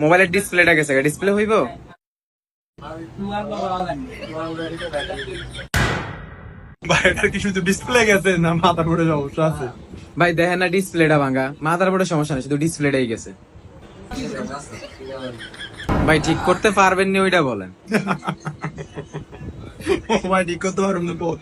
মোবাইলের ডিসপ্লেটা গেছে, ডিসপ্লে হইব? ভাই এটা কি শুধু ডিসপ্লে গেছে না মাথার উপরে সমস্যা আছে? ভাই দেখেন না ডিসপ্লেটা ভাঙা, মাথার উপরে সমস্যা নেই, শুধু ডিসপ্লেটাই গেছে। ভাই ঠিক করতে পারবেন নি ওইটা বলেন। ভাই ঠিক করতে পারবেন না বল।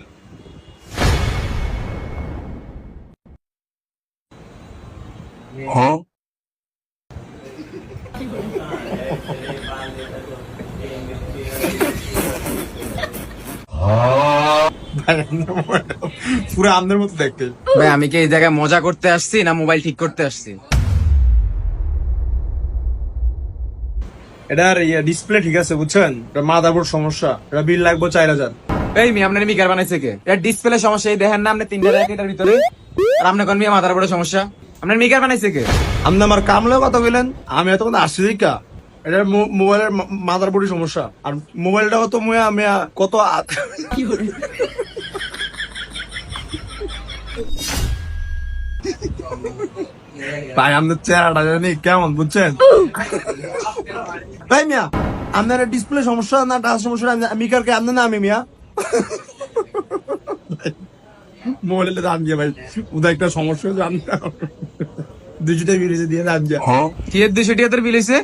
পুরো আমদের মতো দেখতে। ভাই আমি কি এই জায়গায় মজা করতে আসছি না মোবাইল ঠিক করতে আসছি? এটার ডিসপ্লে ঠিক আছে বুঝছেন, এটা মাদারবোর্ড সমস্যা, এটা বিল লাগবে 4000। এই মি আপনার মিকার বানাইছে কে? এর ডিসপ্লে সমস্যা, এই দেখেন না আপনি 3টা র্যাক এটার ভিতরে, আর আপনি কোন মিয়া মাথার উপরে সমস্যা? আপনার মিকার বানাইছে কে? আপনি আমার কামলে কথা বললেন, আমি এত কথা আসছি কা? এটা মোবাইলের মাদারবোর্ডের সমস্যা, আর মোবাইলটাও তো মুয়া মিয়া কত ভাই আপনার চেহারাটা জানি কেমন বুঝছেন? ভাই মিয়া আপনার ডিসপ্লে সমস্যা না টাচ সমস্যা, মিকারকে আপনার না আমি মিয়া মোবাইলের দাম দিয়ে ভাই উদয় একটা সমস্যা জান 200 টাকা বিল দিয়ে দাম যা। কি এর 200 টাকা তোর বিল হইছে?